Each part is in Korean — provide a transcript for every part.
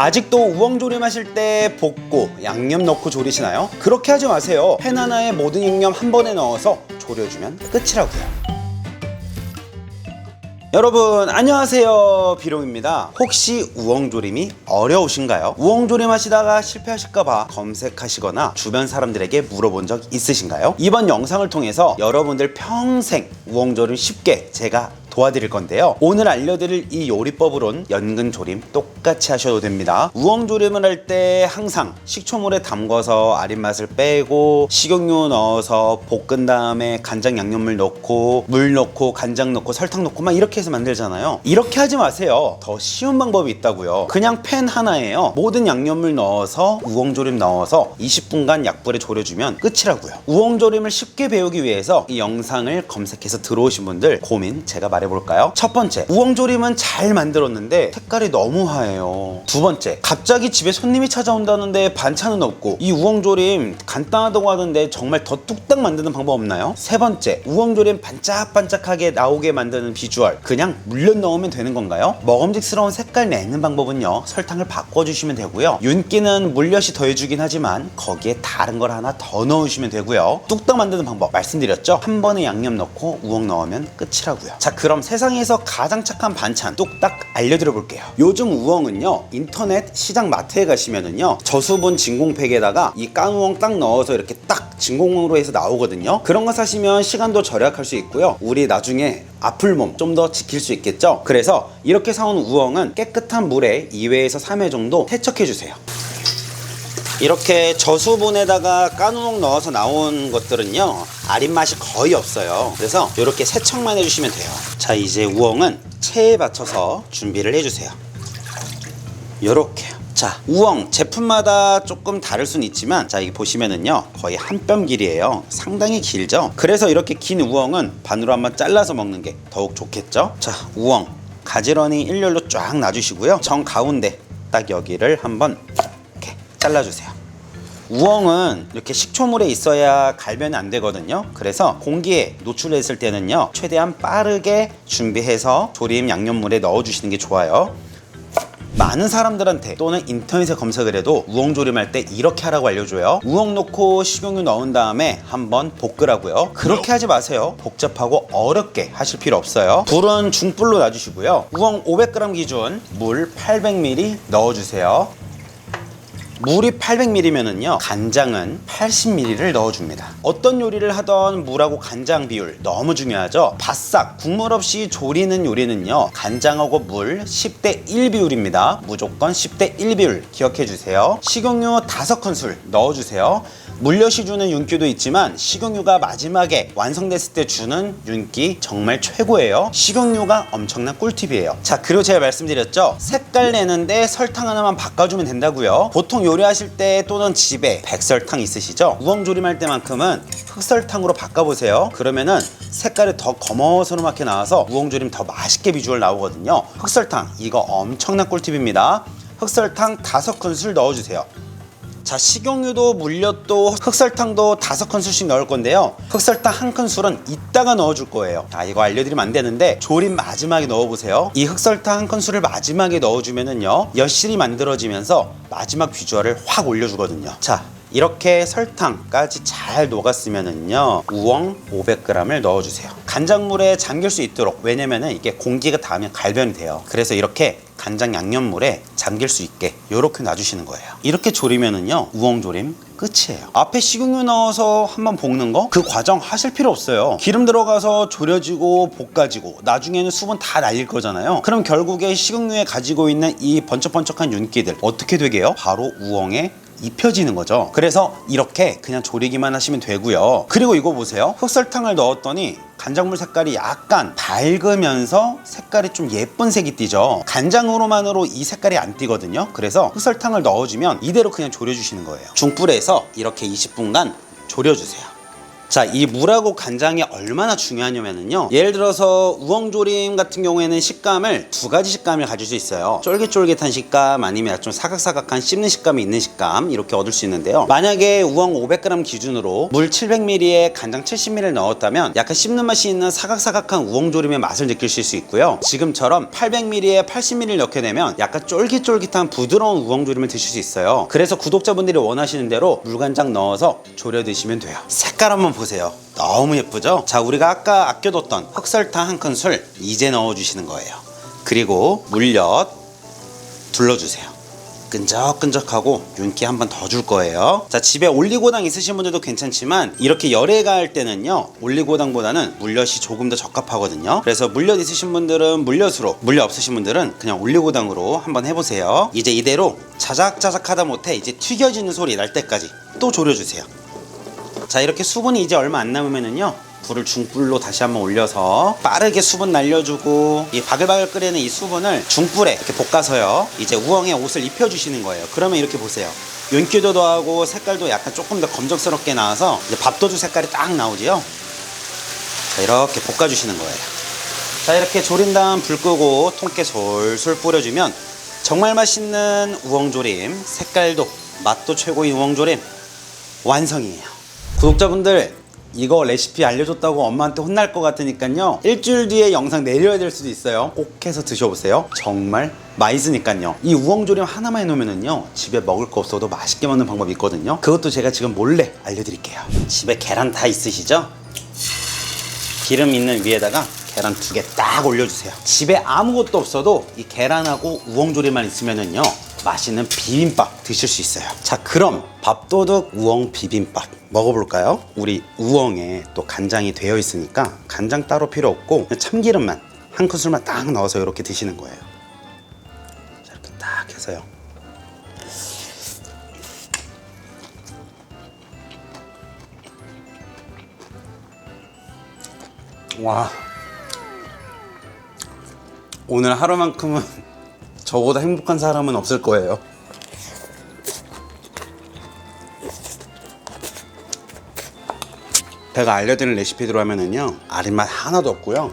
아직도 우엉조림 하실 때 볶고 양념 넣고 조리시나요? 그렇게 하지 마세요. 팬 하나에 모든 양념 한 번에 넣어서 졸여주면 끝이라고요. 여러분 안녕하세요, 비룡입니다. 혹시 우엉조림이 어려우신가요? 우엉조림 하시다가 실패하실까봐 검색하시거나 주변 사람들에게 물어본 적 있으신가요? 이번 영상을 통해서 여러분들 평생 우엉조림 쉽게 제가 도와드릴 건데요. 오늘 알려드릴 이 요리법으론 연근조림 똑같이 하셔도 됩니다. 우엉조림을 할 때 항상 식초물에 담궈서 아린 맛을 빼고 식용유 넣어서 볶은 다음에 간장 양념물 넣고 물 넣고 간장 넣고 설탕 넣고 막 이렇게 해서 만들잖아요. 이렇게 하지 마세요. 더 쉬운 방법이 있다고요. 그냥 팬 하나에요, 모든 양념물 넣어서 우엉조림 넣어서 20분간 약불에 졸여주면 끝이라고요. 우엉조림을 쉽게 배우기 위해서 이 영상을 검색해서 들어오신 분들 고민 제가 말해볼까요? 첫 번째, 우엉조림은 잘 만들었는데 색깔이 너무 하얘요. 두 번째, 갑자기 집에 손님이 찾아온다는데 반찬은 없고 이 우엉조림 간단하다고 하던데 정말 더 뚝딱 만드는 방법 없나요? 세 번째, 우엉조림 반짝반짝하게 나오게 만드는 비주얼 그냥 물엿 넣으면 되는 건가요? 먹음직스러운 색깔 내는 방법은요, 설탕을 바꿔주시면 되고요. 윤기는 물엿이 더해주긴 하지만 거기에 다른 걸 하나 더 넣으시면 되고요. 뚝딱 만드는 방법 말씀드렸죠? 한 번에 양념 넣고 우엉 넣으면 끝이라고요. 자, 그럼 세상에서 가장 착한 반찬 뚝딱 알려드려 볼게요. 요즘 우엉은요, 인터넷 시장 마트에 가시면은요, 저수분 진공팩에다가 이 깐 우엉 딱 넣어서 이렇게 딱 진공으로 해서 나오거든요. 그런 거 사시면 시간도 절약할 수 있고요, 우리 나중에 아플 몸 좀 더 지킬 수 있겠죠. 그래서 이렇게 사온 우엉은 깨끗한 물에 2회에서 3회 정도 세척해 주세요. 이렇게 저수분에다가 깐우엉 넣어서 나온 것들은요, 아린 맛이 거의 없어요. 그래서 이렇게 세척만 해주시면 돼요. 자, 이제 우엉은 체에 받쳐서 준비를 해주세요. 요렇게요. 자, 우엉 제품마다 조금 다를 수는 있지만, 자, 이게 보시면은요, 거의 한 뼘 길이에요. 상당히 길죠. 그래서 이렇게 긴 우엉은 반으로 한번 잘라서 먹는 게 더욱 좋겠죠. 자, 우엉 가지런히 일렬로 쫙 놔주시고요, 정 가운데 딱 여기를 한번 이렇게 잘라주세요. 우엉은 이렇게 식초물에 있어야 갈변이 안 되거든요. 그래서 공기에 노출했을 때는요, 최대한 빠르게 준비해서 조림 양념물에 넣어주시는 게 좋아요. 많은 사람들한테 또는 인터넷에 검색을 해도 우엉조림 할 때 이렇게 하라고 알려줘요. 우엉 넣고 식용유 넣은 다음에 한번 볶으라고요. 그렇게 하지 마세요. 복잡하고 어렵게 하실 필요 없어요. 불은 중불로 놔주시고요. 우엉 500g 기준 물 800ml 넣어주세요. 물이 800ml면은요, 간장은 80ml를 넣어줍니다. 어떤 요리를 하던 물하고 간장 비율 너무 중요하죠. 바싹 국물 없이 조리는 요리는요, 간장하고 물 10대 1 비율입니다. 무조건 10대 1 비율 기억해주세요. 식용유 5큰술 넣어주세요. 물엿이 주는 윤기도 있지만 식용유가 마지막에 완성됐을 때 주는 윤기 정말 최고예요. 식용유가 엄청난 꿀팁이에요. 자, 그리고 제가 말씀드렸죠, 색깔 내는데 설탕 하나만 바꿔주면 된다고요. 보통 요리하실 때 또는 집에 백설탕 있으시죠? 우엉조림할 때만큼은 흑설탕으로 바꿔보세요. 그러면은 색깔이 더 거머스름하게 나와서 우엉조림 더 맛있게 비주얼 나오거든요. 흑설탕 이거 엄청난 꿀팁입니다. 흑설탕 5큰술 넣어주세요. 자, 식용유도 물엿도 흑설탕도 5큰술씩 넣을 건데요, 흑설탕 1큰술은 이따가 넣어줄 거예요. 이거 알려드리면 안 되는데 조림 마지막에 넣어보세요. 이 흑설탕 1큰술을 마지막에 넣어주면은요, 여실히 만들어지면서 마지막 비주얼을 확 올려주거든요. 자, 이렇게 설탕까지 잘 녹았으면은요, 우엉 500g을 넣어주세요. 간장물에 잠길 수 있도록, 왜냐면은 이게 공기가 닿으면 갈변이 돼요. 그래서 이렇게 간장 양념물에 잠길 수 있게 이렇게 놔주시는 거예요. 이렇게 조리면은요, 우엉조림 끝이에요. 앞에 식용유 넣어서 한번 볶는 거, 그 과정 하실 필요 없어요. 기름 들어가서 졸여지고 볶아지고 나중에는 수분 다 날릴 거잖아요. 그럼 결국에 식용유에 가지고 있는 이 번쩍번쩍한 윤기들 어떻게 되게요? 바로 우엉에 입혀지는 거죠. 그래서 이렇게 그냥 조리기만 하시면 되고요. 그리고 이거 보세요. 흑설탕을 넣었더니 간장물 색깔이 약간 밝으면서 색깔이 좀 예쁜 색이 띄죠. 간장으로만으로 이 색깔이 안 띄거든요. 그래서 흑설탕을 넣어주면 이대로 그냥 졸여주시는 거예요. 중불에서 이렇게 20분간 졸여주세요. 자, 이 물하고 간장이 얼마나 중요하냐면요, 예를 들어서 우엉조림 같은 경우에는 식감을 두 가지 식감을 가질 수 있어요. 쫄깃쫄깃한 식감, 아니면 좀 사각사각한 씹는 식감이 있는 식감, 이렇게 얻을 수 있는데요, 만약에 우엉 500g 기준으로 물 700ml에 간장 70ml를 넣었다면 약간 씹는 맛이 있는 사각사각한 우엉조림의 맛을 느끼실 수 있고요, 지금처럼 800ml에 80ml를 넣게 되면 약간 쫄깃쫄깃한 부드러운 우엉조림을 드실 수 있어요. 그래서 구독자분들이 원하시는 대로 물간장 넣어서 졸여 드시면 돼요. 색깔 한번 보세요. 너무 예쁘죠? 자, 우리가 아까 아껴뒀던 흑설탕 한 큰술 이제 넣어주시는 거예요. 그리고 물엿 둘러주세요. 끈적끈적하고 윤기 한 번 더 줄 거예요. 자, 집에 올리고당 있으신 분들도 괜찮지만 이렇게 열에 가할 때는요, 올리고당보다는 물엿이 조금 더 적합하거든요. 그래서 물엿 있으신 분들은 물엿으로, 물엿 없으신 분들은 그냥 올리고당으로 한번 해보세요. 이제 이대로 자작자작하다 못해 이제 튀겨지는 소리 날 때까지 또 졸여주세요. 자, 이렇게 수분이 이제 얼마 안 남으면은요, 불을 중불로 다시 한번 올려서 빠르게 수분 날려주고, 이 바글바글 끓이는 이 수분을 중불에 이렇게 볶아서요, 이제 우엉에 옷을 입혀주시는 거예요. 그러면 이렇게 보세요. 윤기도 더하고 색깔도 약간 조금 더 검정스럽게 나와서 이제 밥도둑 색깔이 딱 나오지요. 자, 이렇게 볶아주시는 거예요. 자, 이렇게 졸인 다음 불 끄고 통깨 솔솔 뿌려주면 정말 맛있는 우엉조림, 색깔도 맛도 최고인 우엉조림 완성이에요. 구독자분들, 이거 레시피 알려줬다고 엄마한테 혼날 것 같으니까요, 일주일 뒤에 영상 내려야 될 수도 있어요. 꼭 해서 드셔보세요. 정말 맛있으니까요. 이 우엉조림 하나만 해놓으면요, 집에 먹을 거 없어도 맛있게 먹는 방법이 있거든요. 그것도 제가 지금 몰래 알려드릴게요. 집에 계란 다 있으시죠? 기름 있는 위에다가 계란 2개 딱 올려주세요. 집에 아무것도 없어도 이 계란하고 우엉조림만 있으면은요, 맛있는 비빔밥 드실 수 있어요. 자, 그럼 밥도둑 우엉 비빔밥 먹어볼까요? 우리 우엉에 또 간장이 되어 있으니까 간장 따로 필요 없고 그냥 참기름만 한 큰술만 딱 넣어서 이렇게 드시는 거예요. 자, 이렇게 딱 해서요. 와, 오늘 하루만큼은 저보다 행복한 사람은 없을 거예요. 제가 알려드린 레시피대로 하면은요, 아린맛 하나도 없고요,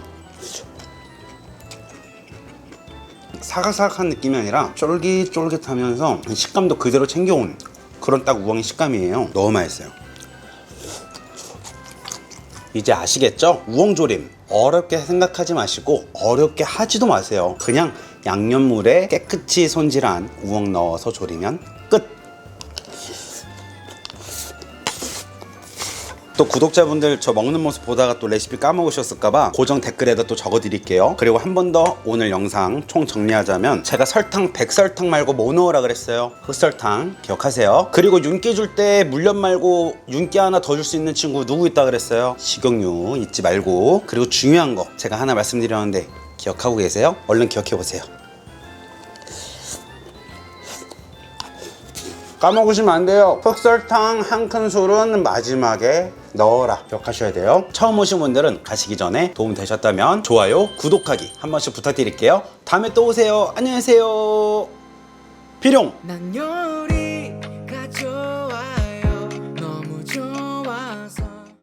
사각사각한 느낌이 아니라 쫄깃쫄깃하면서 식감도 그대로 챙겨온 그런 딱 우엉의 식감이에요. 너무 맛있어요. 이제 아시겠죠? 우엉조림 어렵게 생각하지 마시고 어렵게 하지도 마세요. 그냥 양념물에 깨끗이 손질한 우엉 넣어서 졸이면 끝! 또 구독자분들 저 먹는 모습 보다가 또 레시피 까먹으셨을까봐 고정 댓글에다 또 적어드릴게요. 그리고 한 번 더 오늘 영상 총 정리하자면, 제가 설탕, 백설탕 말고 뭐 넣으라 그랬어요? 흑설탕 기억하세요. 그리고 윤기 줄 때 물엿 말고 윤기 하나 더 줄 수 있는 친구 누구 있다 그랬어요? 식용유 잊지 말고. 그리고 중요한 거 제가 하나 말씀드렸는데 기억하고 계세요? 얼른 기억해보세요. 까먹으시면 안 돼요. 흑설탕 한 큰술은 마지막에 넣어라. 기억하셔야 돼요. 처음 오신 분들은 가시기 전에 도움 되셨다면 좋아요, 구독하기 한 번씩 부탁드릴게요. 다음에 또 오세요. 안녕히 계세요. 비룡. 난 요리가 좋아.